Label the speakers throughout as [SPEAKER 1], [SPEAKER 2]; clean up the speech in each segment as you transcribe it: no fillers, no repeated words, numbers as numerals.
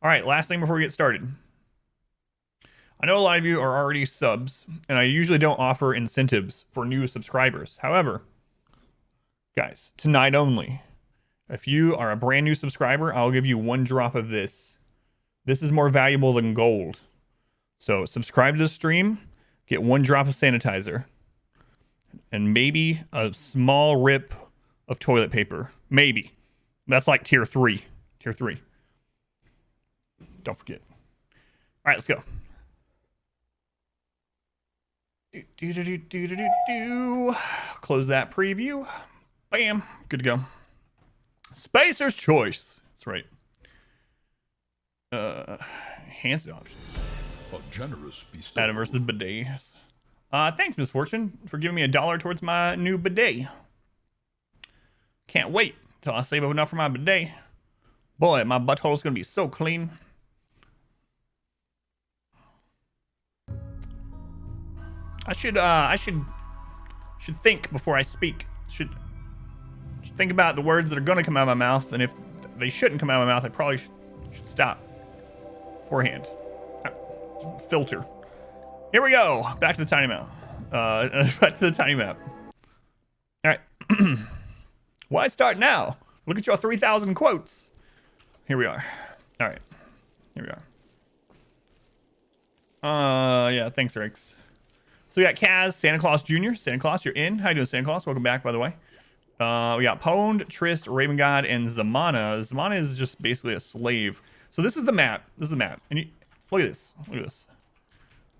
[SPEAKER 1] All right, last thing before we get started. I know a lot of you are already subs, and I usually don't offer incentives for new subscribers. However, guys, tonight only, if you are a brand new subscriber, I'll give you 1 drop of this. This is more valuable than gold. So subscribe to the stream, get 1 drop of sanitizer, and maybe a small rip of toilet paper. Maybe. That's like tier 3. Tier 3. Don't forget. All right, let's go. Close that preview. Bam. Good to go. Spacer's Choice. That's right. Enhanced options.
[SPEAKER 2] A generous bestower.
[SPEAKER 1] Adam versus bidets. Thanks, Misfortune, for giving me $1 towards my new bidet. Can't wait till I save up enough for my bidet. Boy, my butthole's gonna be so clean. I should think before I speak. Should think about the words that are gonna come out of my mouth, and if they shouldn't come out of my mouth, I probably should stop beforehand. Filter. Here we go. Back to the tiny map. Back to the tiny map. All right. Why start now? Look at your 3,000 quotes. Here we are. All right. Here we are. Yeah. Thanks, Rix. So we got Kaz, Santa Claus Jr. Santa Claus, you're in. How you doing, Santa Claus? Welcome back, by the way. We got Pwned, Trist, Raven God, and Zamana. Zamana is just basically a slave. So this is the map. This is the map. And you, look at this. Look at this.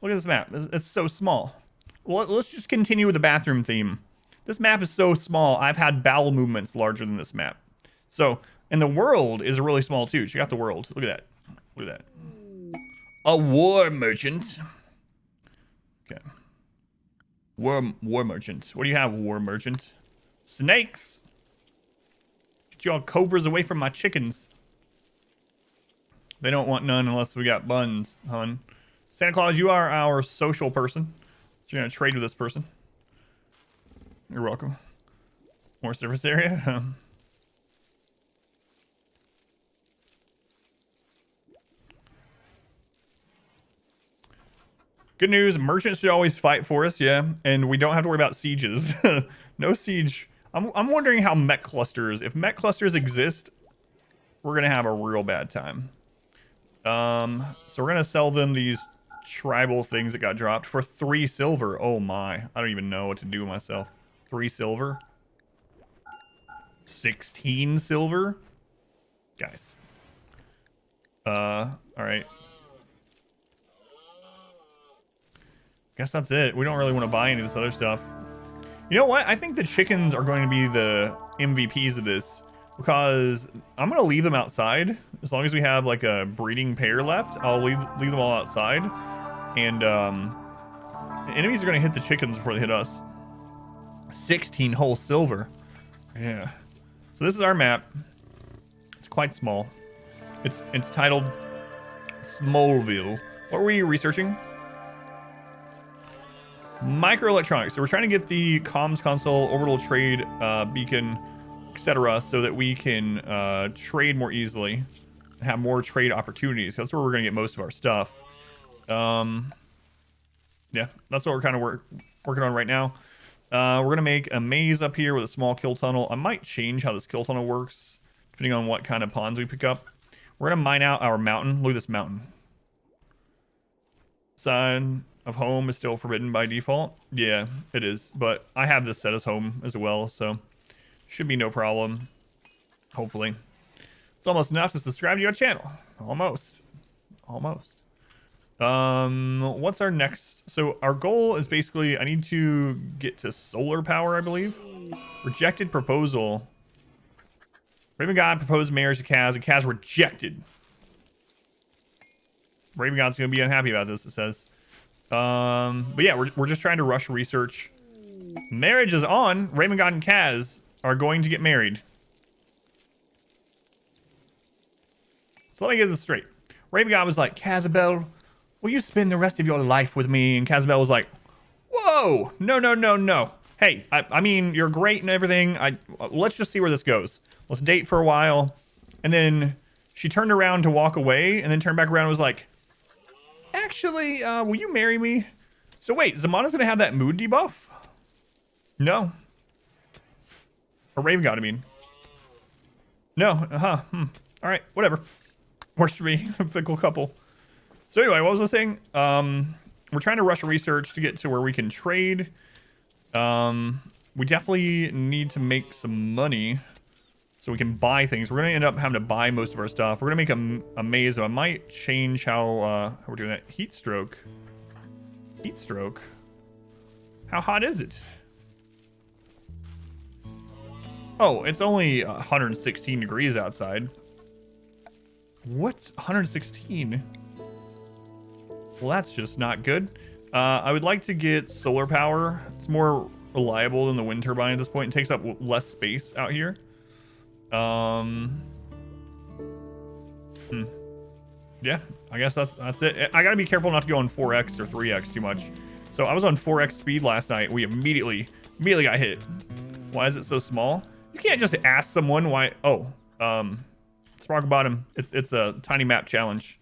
[SPEAKER 1] Look at this map. It's so small. Well, let's just continue with the bathroom theme. This map is so small. I've had bowel movements larger than this map. So, and the world is really small too. Check out the world. Look at that. Look at that. A war merchant. Okay. War merchant. What do you have, war merchant? Snakes. Get y'all cobras away from my chickens. They don't want none unless we got buns, hun. Santa Claus, you are our social person. So you're gonna trade with this person. You're welcome. More surface area. Good news, merchants should always fight for us, yeah. And we don't have to worry about sieges. No siege. I'm wondering how mech clusters, if mech clusters exist, we're gonna have a real bad time. So we're gonna sell them these tribal things that got dropped for 3 silver. Oh my, I don't even know what to do with myself. 3 silver, 16 silver, guys. All right. Guess that's it. We don't really want to buy any of this other stuff. You know what? I think the chickens are going to be the MVPs of this because I'm going to leave them outside. As long as we have like a breeding pair left, I'll leave them all outside. And enemies are going to hit the chickens before they hit us. 16 whole silver. Yeah. So this is our map. It's quite small. It's titled Smallville. What were we researching? Microelectronics. So we're trying to get the comms console, orbital trade beacon, etc., so that we can trade more easily, have more trade opportunities. That's where we're going to get most of our stuff. Yeah, that's what we're kind of working on right now. We're going to make a maze up here with a small kill tunnel. I might change how this kill tunnel works, depending on what kind of pawns we pick up. We're going to mine out our mountain. Look at this mountain. Sign of home is still forbidden by default. Yeah, it is. But I have this set as home as well, so should be no problem. Hopefully. It's almost enough to subscribe to your channel. Almost. Almost. What's our next? So our goal is basically I need to get to solar power, I believe. Rejected proposal. Raven God proposed marriage to Kaz, and Kaz rejected. Raven God's gonna be unhappy about this, it says. But yeah, we're just trying to rush research. Marriage is on. Raven God and Kaz are going to get married. So let me get this straight. Raven God was like, Kazabel, will you spend the rest of your life with me? And Kazabel was like, whoa, no, no, no, no. Hey, I mean, you're great and everything. Let's just see where this goes. Let's date for a while. And then she turned around to walk away and then turned back around and was like, actually, will you marry me? So wait, Zamana's gonna have that mood debuff? No. Or Raven God, I mean. No, all right, whatever. Works for me. A fickle couple. So anyway, what was I saying? We're trying to rush research to get to where we can trade. We definitely need to make some money so we can buy things. We're gonna end up having to buy most of our stuff. We're gonna make a maze. So I might change how we're doing that. Heat stroke. Heat stroke. How hot is it? Oh, it's only 116 degrees outside. What's 116? Well, that's just not good. I would like to get solar power. It's more reliable than the wind turbine at this point. It takes up less space out here. Yeah, I guess that's it. I gotta be careful not to go on 4x or 3x too much. So I was on 4x speed last night. We immediately got hit. Why is it so small? You can't just ask someone why. Oh, Sparkle Bottom. It's a tiny map challenge.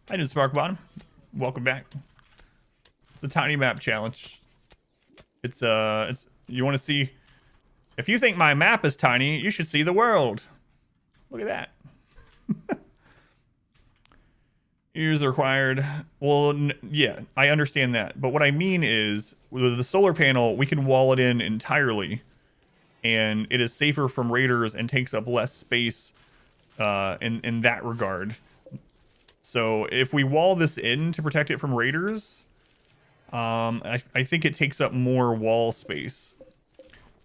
[SPEAKER 1] Hi, dude, Sparkle Bottom. Welcome back. It's a tiny map challenge. It's you want to see. If you think my map is tiny, you should see the world. Look at that. Years required. Well, yeah, I understand that. But what I mean is, with the solar panel, we can wall it in entirely. And it is safer from raiders and takes up less space in that regard. So if we wall this in to protect it from raiders, I think it takes up more wall space.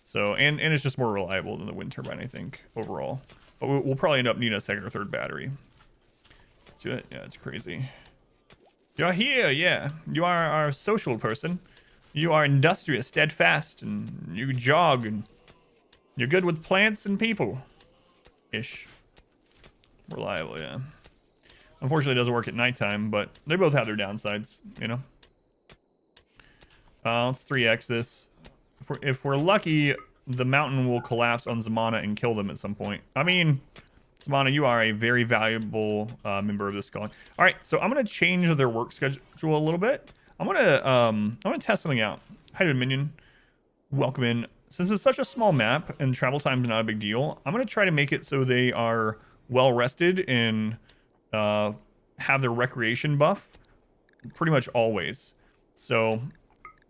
[SPEAKER 1] So, and it's just more reliable than the wind turbine, I think, overall. But we'll probably end up needing a second or third battery. Do it. Yeah, it's crazy. You're here, yeah. You are our social person. You are industrious, steadfast, and you jog, and you're good with plants and people. Ish. Reliable, yeah. Unfortunately, it doesn't work at nighttime, but they both have their downsides, you know. Let's 3x this. If we're lucky, the mountain will collapse on Zamana and kill them at some point. I mean, Zamana, you are a very valuable member of this colony. All right, so I'm gonna change their work schedule a little bit. I'm gonna test something out. Hi, Dominion. Welcome in. Since it's such a small map and travel time is not a big deal, I'm gonna try to make it so they are well rested and have their recreation buff pretty much always. So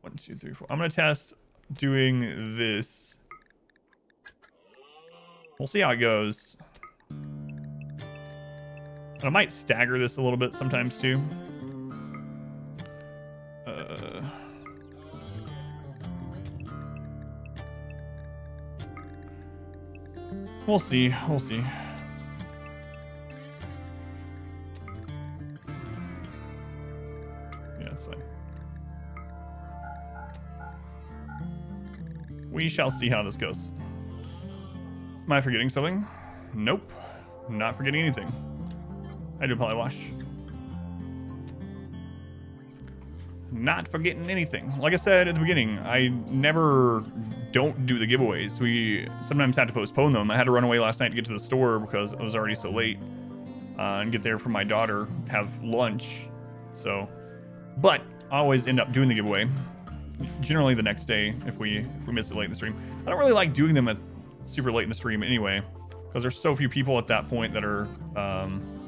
[SPEAKER 1] 1, 2, 3, 4. I'm gonna test doing this. We'll see how it goes. I might stagger this a little bit sometimes too. We'll see. We'll see. Yeah, that's fine. We shall see how this goes. Am I forgetting something? Nope. Not forgetting anything. I do polywash. Not forgetting anything. Like I said at the beginning, I never don't do the giveaways. We sometimes have to postpone them. I had to run away last night to get to the store because it was already so late. And get there for my daughter, have lunch. So, but I always end up doing the giveaway. Generally the next day if we miss it late in the stream. I don't really like doing them at super late in the stream anyway, because there's so few people at that point that are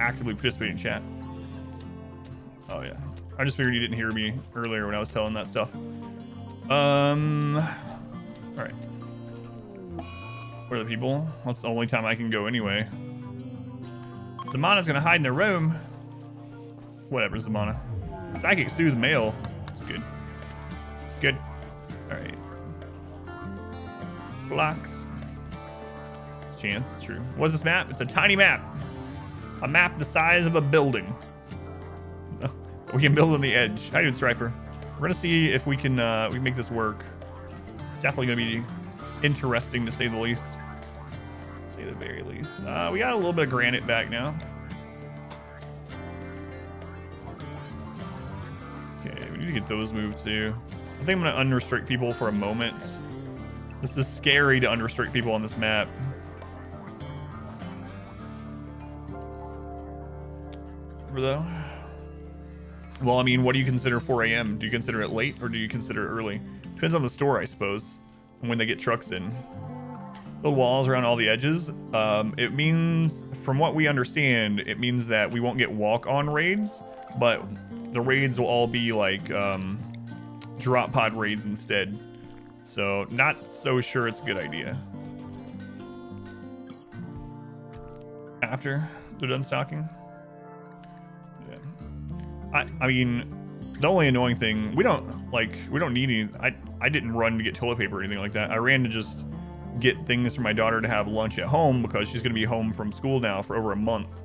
[SPEAKER 1] actively participating in chat. Oh yeah, I just figured you didn't hear me earlier when I was telling that stuff. All right, where are the people? That's the only time I can go anyway. Zamana's gonna hide in their room. Whatever, Zamana. Psychic soothe male. It's good. It's good. All right. Blocks. Chance, true. What is this map? It's a tiny map. A map the size of a building. We can build on the edge. How you doing, Strifer? We're gonna see if we can make this work. It's definitely gonna be interesting to say the least. To say the very least. We got a little bit of granite back now. Okay, we need to get those moved too. I think I'm gonna unrestrict people for a moment. This is scary to unrestrict people on this map. whatever though. Well, I mean, what do you consider 4 a.m.? Do you consider it late or do you consider it early? Depends on the store, I suppose, and when they get trucks in. Build walls around all the edges. It means, from what we understand, it means that we won't get walk-on raids, but the raids will all be like drop pod raids instead. So not so sure it's a good idea. After they're done stocking. Yeah. I mean, the only annoying thing, we don't need any, I didn't run to get toilet paper or anything like that. I ran to just get things for my daughter to have lunch at home because she's going to be home from school now for over a month.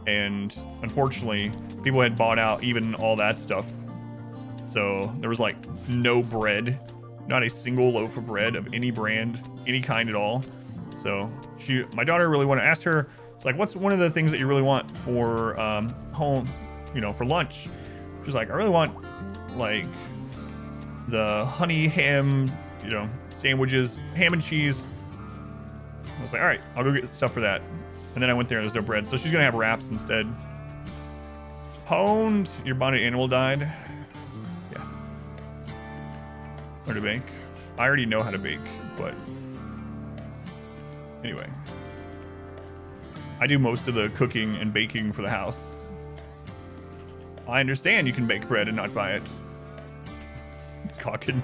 [SPEAKER 1] And unfortunately, people had bought out even all that stuff. So there was like no bread, not a single loaf of bread of any brand, any kind at all. So my daughter really wanted to ask her, like, what's one of the things that you really want for home, you know, for lunch? She's like, I really want like the honey ham, you know, sandwiches, ham and cheese. I was like, all right, I'll go get stuff for that. And then I went there, there's no bread. So she's gonna have wraps instead. Pwned, your bonded animal died. Yeah. Learn to bake. I already know how to bake, but anyway. I do most of the cooking and baking for the house. I understand you can bake bread and not buy it. Cockin.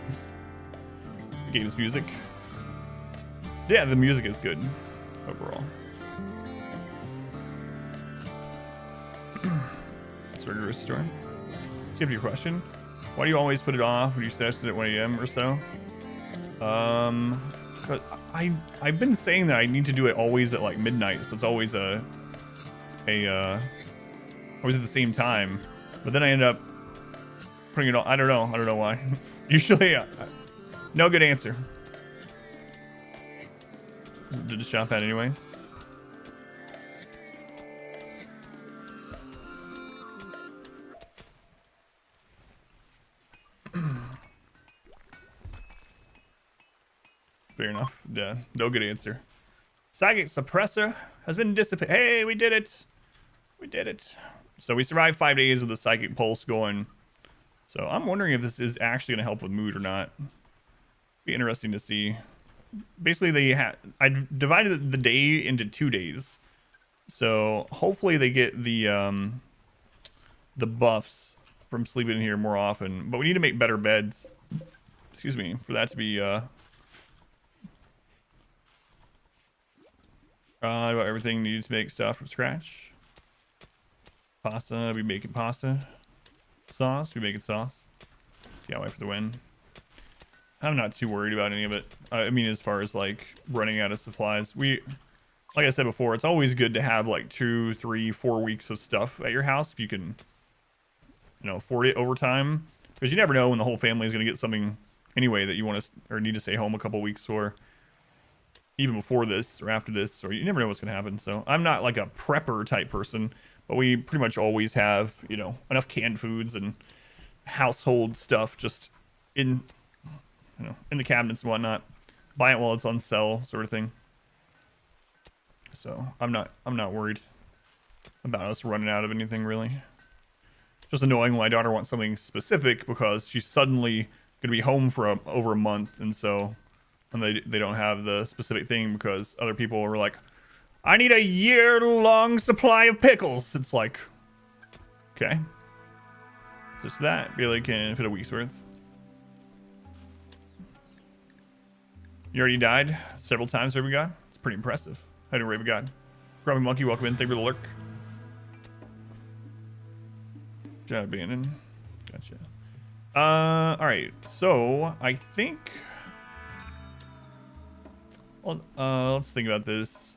[SPEAKER 1] Game's music. Yeah, the music is good overall. Sorry, store. Skip your question. Why do you always put it off when you set it at 1 a.m. or so? Cause I've been saying that I need to do it always at like midnight, so it's always always at the same time. But then I end up putting it on. I don't know why. Usually, no good answer. Did the shop that anyways? Fair enough. Yeah, no good answer. Psychic suppressor has been dissipated. Hey, we did it. We did it. So we survived 5 days with the psychic pulse going. So I'm wondering if this is actually going to help with mood or not. Be interesting to see. Basically, I divided the day into 2 days. So hopefully they get the buffs from sleeping in here more often. But we need to make better beds. Excuse me, for that to be about everything needs to make stuff from scratch. Pasta, we making pasta. Sauce, we making sauce. Yeah, wait for the win. I'm not too worried about any of it. I mean, as far as like running out of supplies, like I said before, it's always good to have like 2, 3, 4 weeks of stuff at your house if you can, you know, afford it over time. Because you never know when the whole family is going to get something anyway that you want to or need to stay home a couple weeks for. Even before this or after this, or you never know what's going to happen. So I'm not like a prepper type person, but we pretty much always have, you know, enough canned foods and household stuff just in, you know, in the cabinets and whatnot. Buy it while it's on sale, sort of thing. So I'm not worried about us running out of anything really. Just annoying when my daughter wants something specific because she's suddenly going to be home for over a month, and so. And they don't have the specific thing because other people were like, I need a year-long supply of pickles. It's like, okay. So it's that. Really can fit a week's worth. You already died several times, Raven God. It's pretty impressive. How do Raven God? Grubby Monkey, welcome in. Thank you for the lurk. Job abandoned. Gotcha. All right. So I think. Well, let's think about this.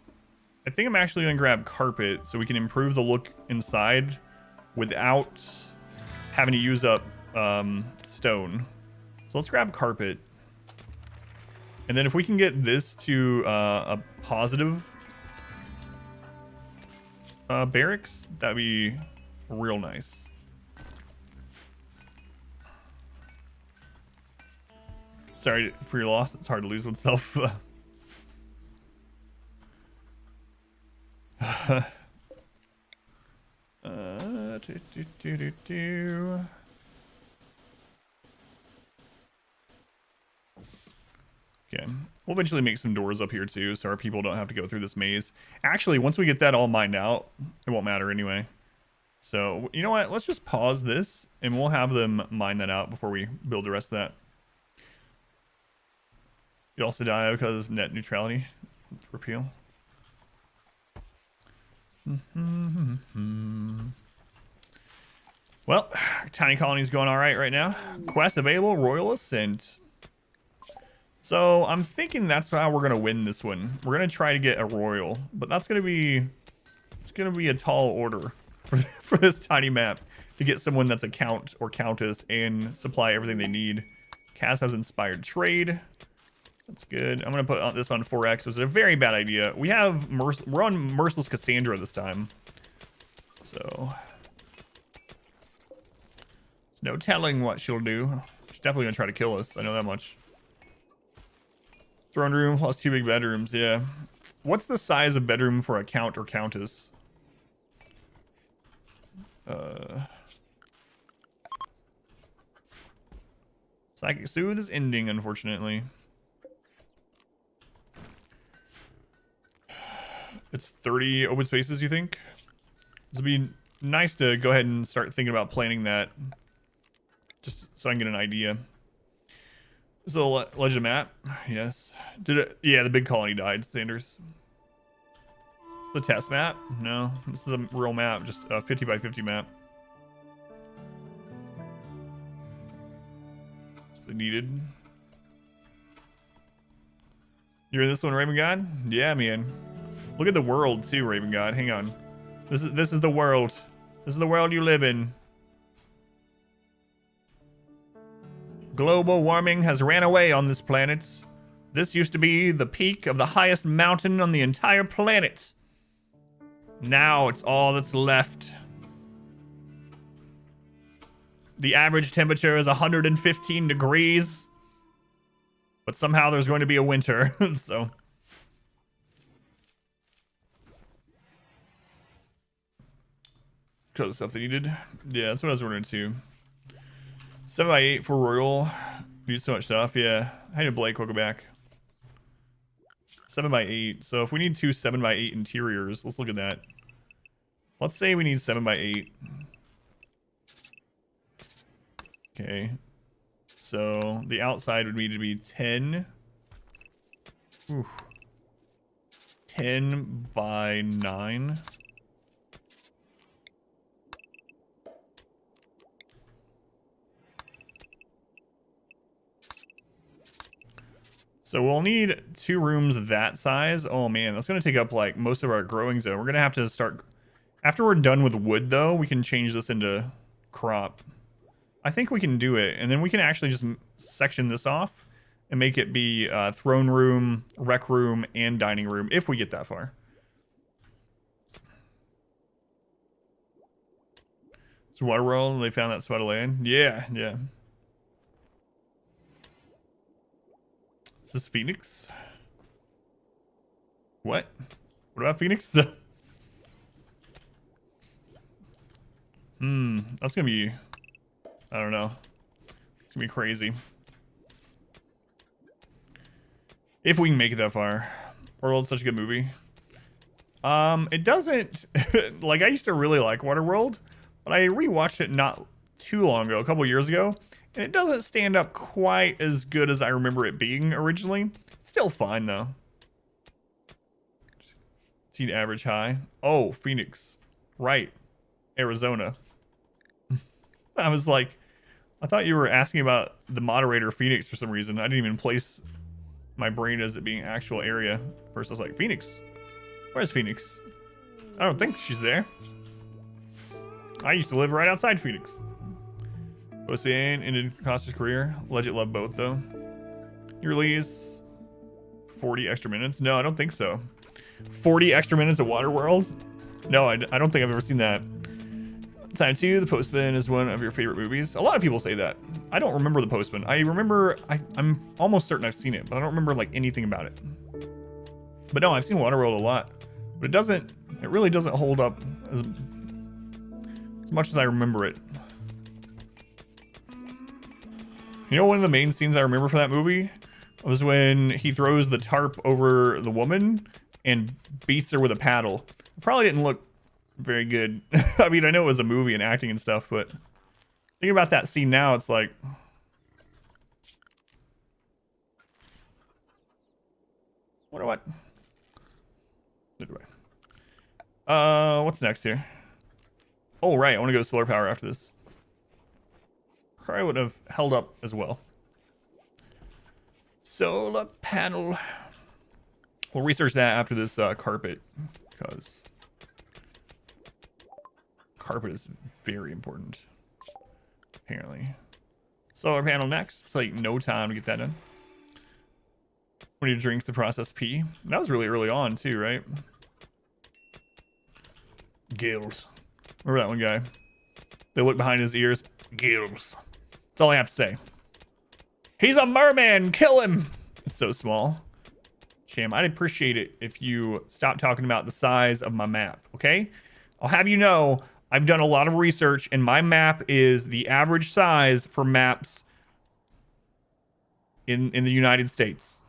[SPEAKER 1] I think I'm actually going to grab carpet so we can improve the look inside without having to use up stone. So let's grab carpet. And then if we can get this to a positive barracks, that'd be real nice. Sorry for your loss. It's hard to lose oneself. Okay, we'll eventually make some doors up here too, so our people don't have to go through this maze. Actually, once we get that all mined out, it won't matter anyway. So, you know what? Let's just pause this, and we'll have them mine that out before we build the rest of that. You also die because of net neutrality. Repeal. Well, tiny colony's going all right now. Quest available, Royal Ascent. So I'm thinking that's how we're gonna win this one. We're gonna try to get a royal, but that's gonna be a tall order for this tiny map to get someone that's a count or countess and supply everything they need. Cass has inspired trade. That's good. I'm gonna put this on 4x. It was a very bad idea. We're on Merciless Cassandra this time, so there's no telling what she'll do. She's definitely gonna try to kill us. I know that much. Throne room plus 2 big bedrooms. Yeah. What's the size of bedroom for a count or countess? Psychic Soothe is ending, unfortunately. It's 30 open spaces, you think? This would be nice to go ahead and start thinking about planning that. Just so I can get an idea. This is a legend map. Yes. Did it? Yeah, the big colony died, Sanders. It's a test map? No. This is a real map, just a 50 by 50 map. Needed. You're in this one, Raven God? Yeah, man. Look at the world too, Raven God. Hang on. This is the world. This is the world you live in. Global warming has ran away on this planet. This used to be the peak of the highest mountain on the entire planet. Now it's all that's left. The average temperature is 115 degrees. But somehow there's going to be a winter, so. Because of stuff they needed. Yeah, that's what I was wondering too. 7 by 8 for Royal. Need so much stuff, yeah. I need a Blake, we'll go back. 7 by 8. So if we need 2 7 by 8 interiors, let's look at that. Let's say we need 7 by 8. Okay, so the outside would need to be 10. Oof. 10 by 9. So we'll need 2 rooms that size. Oh man, that's going to take up like most of our growing zone. We're going to have to start... After we're done with wood though, we can change this into crop. I think we can do it, and then we can actually just section this off and make it be throne room, rec room, and dining room if we get that far. So Waterworld, they found that spot of land. Yeah, yeah. Is this Phoenix? What? What about Phoenix? That's gonna be... I don't know. It's gonna be crazy. If we can make it that far. Waterworld's such a good movie. It doesn't... like, I used to really like Waterworld, but I rewatched it not too long ago, a couple years ago, and it doesn't stand up quite as good as I remember it being originally. It's still fine, though. Teen average high. Oh, Phoenix. Right. Arizona. I was like... I thought you were asking about the moderator Phoenix for some reason. I didn't even place my brain as it being actual area. First I was like, Phoenix? Where's Phoenix? I don't think she's there. I used to live right outside Phoenix. Postman ended Costa's career. Legit love both though. You release 40 extra minutes? No, I don't think so. 40 extra minutes of Waterworld? No, I don't think I've ever seen that. Time 2, The Postman is one of your favorite movies. A lot of people say that. I don't remember The Postman. I remember, I'm almost certain I've seen it, but I don't remember like anything about it. But no, I've seen Waterworld a lot. But it really doesn't hold up as as much as I remember it. You know, one of the main scenes I remember from that movie was when he throws the tarp over the woman and beats her with a paddle. It probably didn't look very good. I mean, I know it was a movie and acting and stuff, but thinking about that scene now, it's like... Wonder what? What's next here? Oh, right. I want to go to solar power after this. Probably would have held up as well. Solar panel. We'll research that after this carpet, because carpet is very important, apparently. Solar panel next. It's like no time to get that done. We need to drink the process P. That was really early on too, right? Gills. Remember that one guy? They look behind his ears. Gills. That's all I have to say. He's a merman. Kill him. It's so small. Cham, I'd appreciate it if you stop talking about the size of my map, okay? I'll have you know, I've done a lot of research, and my map is the average size for maps in the United States.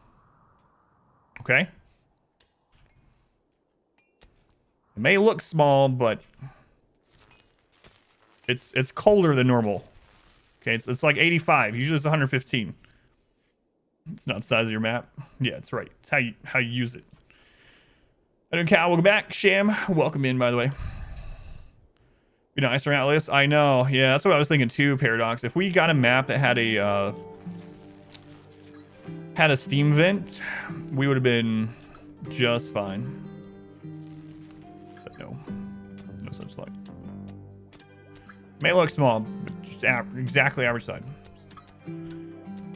[SPEAKER 1] Okay? It may look small, but it's colder than normal. Okay, it's like 85. Usually it's 115. It's not the size of your map. Yeah, it's right. It's how you use it. I don't Cal, welcome back. Sham, welcome in, by the way. Be nice for Atlas. I know. Yeah, that's what I was thinking too, Paradox. If we got a map that had a steam vent, we would have been just fine. But no such luck. May look small, but just exactly average size.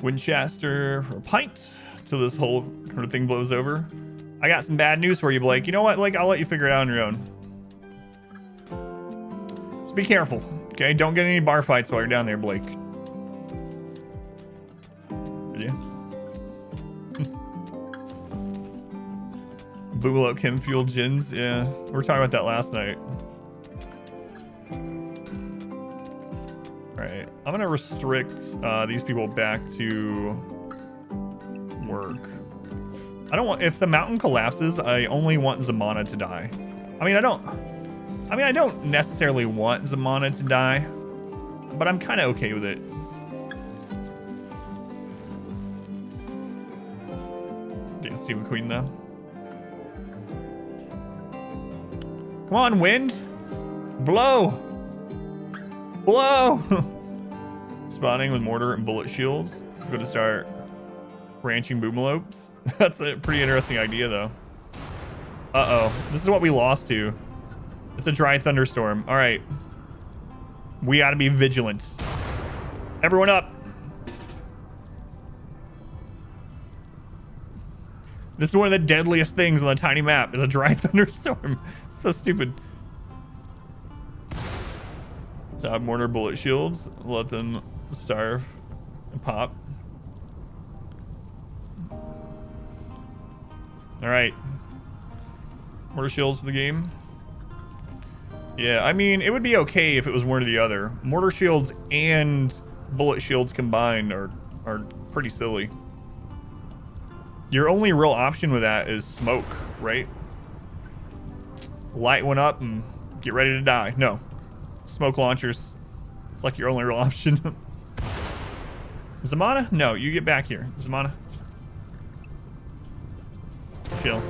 [SPEAKER 1] Winchester for a pint till this whole kind of thing blows over. I got some bad news for you, Blake. You know what? Like, I'll let you figure it out on your own. Just be careful, okay? Don't get any bar fights while you're down there, Blake. Yeah. Boogaloo Chem Fuel Gins. Yeah, we were talking about that last night. Alright, I'm gonna restrict these people back to work. I don't want, if the mountain collapses, I only want Zamana to die. I mean, I don't necessarily want Zamana to die, but I'm kind of okay with it. Didn't see the queen though. Come on, wind. Blow. Blow. Spawning with mortar and bullet shields. I'm going to start ranching boomalopes. That's a pretty interesting idea, though. Uh-oh. This is what we lost to. It's a dry thunderstorm. All right. We got to be vigilant. Everyone up. This is one of the deadliest things on the tiny map, is a dry thunderstorm. It's so stupid. Top mortar bullet shields. Let them starve and pop. All right. Mortar shields for the game. Yeah, I mean, it would be okay if it was one or the other. Mortar shields and bullet shields combined are pretty silly. Your only real option with that is smoke, right? Light one up and get ready to die. No. Smoke launchers. It's like your only real option. Zamana? No, you get back here. Zamana. Chill.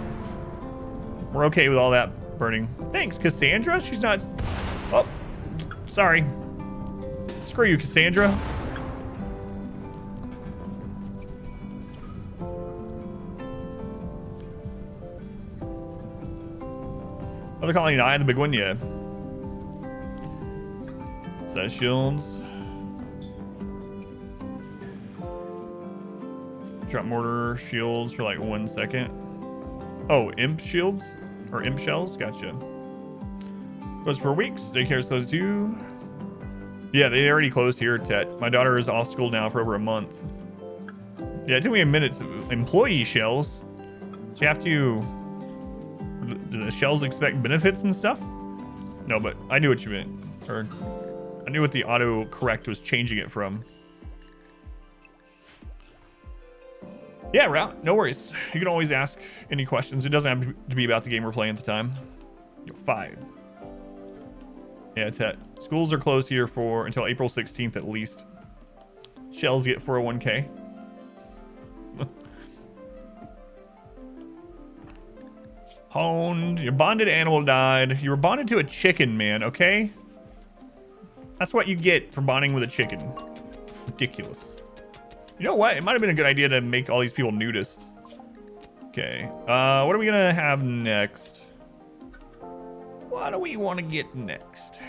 [SPEAKER 1] We're okay with all that burning. Thanks, Cassandra. She's not... Oh, sorry. Screw you, Cassandra. Other colony 9, the big one, yeah. Set shields. Drop mortar shields for like 1 second. Oh, imp shields? Or imp shells? Gotcha. Closed for weeks. Daycare's closed too. Yeah, they already closed here, Tet. My daughter is off school now for over a month. Yeah, it took me a minute to... Employee shells? So you have to... Do the shells expect benefits and stuff? No, but I knew what you meant. Or I knew what the auto correct was changing it from. Yeah, route. No worries. You can always ask any questions. It doesn't have to be about the game we're playing at the time. 5. Yeah, it's at schools are closed here for until April 16th at least. Shells get 401k. Honed. Your bonded animal died. You were bonded to a chicken, man, okay? That's what you get for bonding with a chicken. Ridiculous. You know what? It might have been a good idea to make all these people nudists. Okay. What are we gonna have next? What do we want to get next?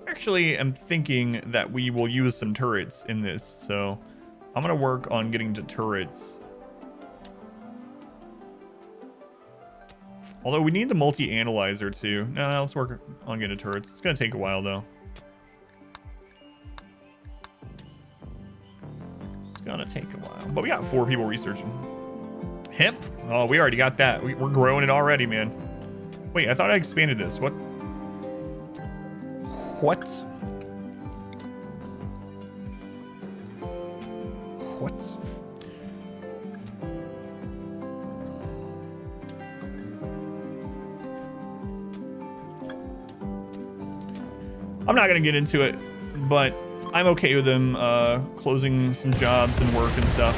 [SPEAKER 1] Actually, I'm thinking that we will use some turrets in this, so I'm gonna work on getting to turrets. Although we need the multi-analyzer too. No, let's work on getting to turrets. It's gonna take a while though. It's gonna take a while, but we got 4 people researching. Hemp? Oh, we already got that. We're growing it already, man. Wait, I thought I expanded this. What? What? What? I'm not gonna get into it, but I'm okay with them closing some jobs and work and stuff.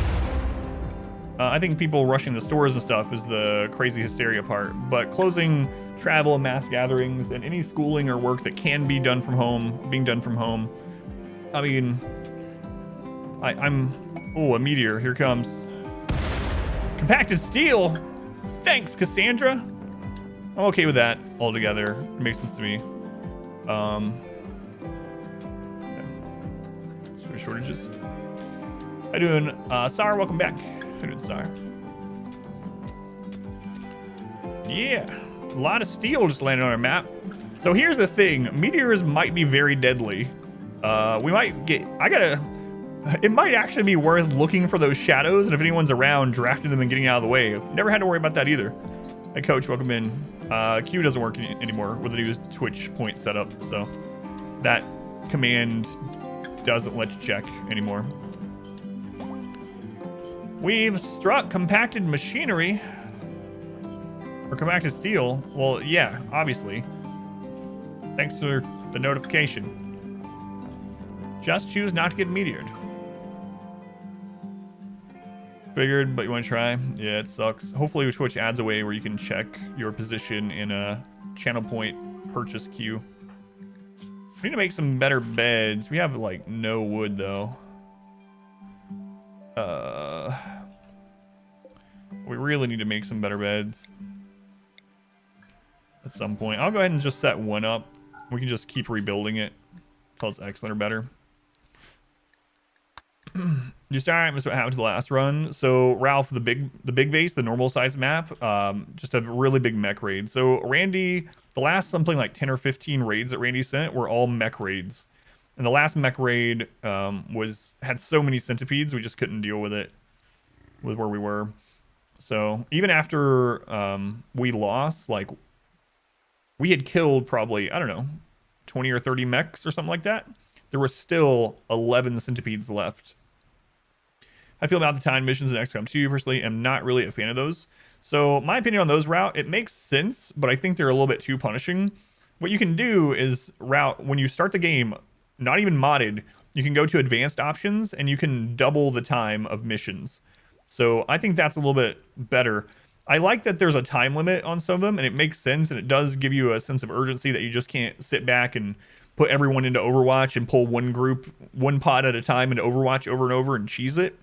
[SPEAKER 1] I think people rushing the stores and stuff is the crazy hysteria part, but closing travel and mass gatherings and any schooling or work that can be done from home, being done from home. I mean, oh, a meteor, here comes. Compacted steel, thanks Cassandra. I'm okay with that altogether, it makes sense to me. Yeah. Shortages. How you doing, Sar? Welcome back. How you doing, Sar? Yeah, a lot of steel just landed on our map. So here's the thing: meteors might be very deadly. We might get. It might actually be worth looking for those shadows, and if anyone's around, drafting them and getting out of the way. I've never had to worry about that either. Hey, Coach, welcome in. Q doesn't work anymore with the new Twitch point setup, so that command doesn't let you check anymore. We've struck compacted machinery. Or compacted steel. Well, yeah, obviously. Thanks for the notification. Just choose not to get meteored. Figured, but you want to try? Yeah, it sucks. Hopefully Twitch adds a way where you can check your position in a channel point purchase queue. We need to make some better beds. We have like no wood though. We really need to make some better beds at some point. I'll go ahead and just set one up. We can just keep rebuilding it until it's excellent or better. Just alright, that's what happened to the last run. So Ralph, the big base, the normal size map, just a really big mech raid. So Randy, the last something like 10 or 15 raids that Randy sent were all mech raids. And the last mech raid had so many centipedes, we just couldn't deal with it with where we were. So even after we lost, like we had killed probably, I don't know, 20 or 30 mechs or something like that. There were still 11 centipedes left. I feel about the time missions in XCOM 2 personally am not really a fan of those. So my opinion on those route, it makes sense, but I think they're a little bit too punishing. What you can do is route when you start the game, not even modded, you can go to advanced options and you can double the time of missions. So I think that's a little bit better. I like that there's a time limit on some of them and it makes sense and it does give you a sense of urgency that you just can't sit back and put everyone into Overwatch and pull one group, one pod at a time into Overwatch over and over and cheese it.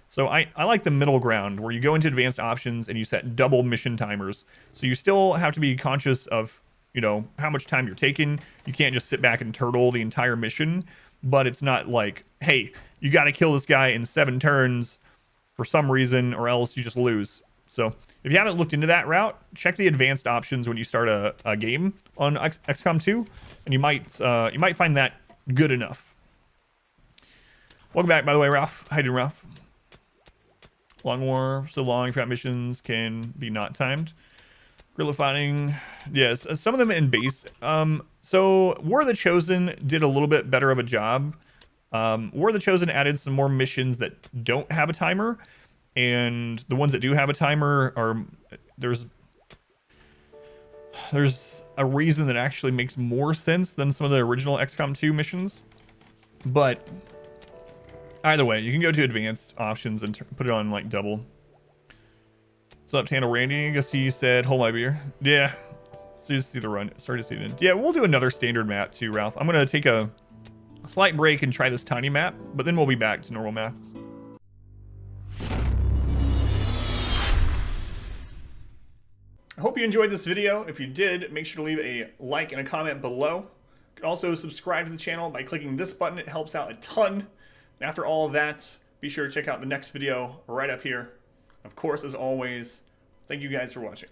[SPEAKER 1] So I like the middle ground where you go into advanced options and you set double mission timers. So you still have to be conscious of, you know, how much time you're taking. You can't just sit back and turtle the entire mission, but it's not like, hey, you got to kill this guy in 7 turns for some reason or else you just lose. So if you haven't looked into that route, check the advanced options when you start a game on XCOM 2, and you might find that good enough. Welcome back, by the way, Ralph. How you doing, Ralph? Long war, so long. If missions can be not timed. Guerrilla fighting, yes. Some of them in base. So War of the Chosen did a little bit better of a job. War of the Chosen added some more missions that don't have a timer, and the ones that do have a timer are there's a reason that actually makes more sense than some of the original XCOM 2 missions. But either way, you can go to advanced options and put it on like double. What's up, Tandle Randy? I guess he said, hold my beer. Yeah. So you see the run. Sorry to see it. Yeah, we'll do another standard map too, Ralph. I'm going to take a slight break and try this tiny map, but then we'll be back to normal maps. I hope you enjoyed this video. If you did, make sure to leave a like and a comment below. You can also subscribe to the channel by clicking this button. It helps out a ton. And after all of that, be sure to check out the next video right up here. Of course, as always, thank you guys for watching.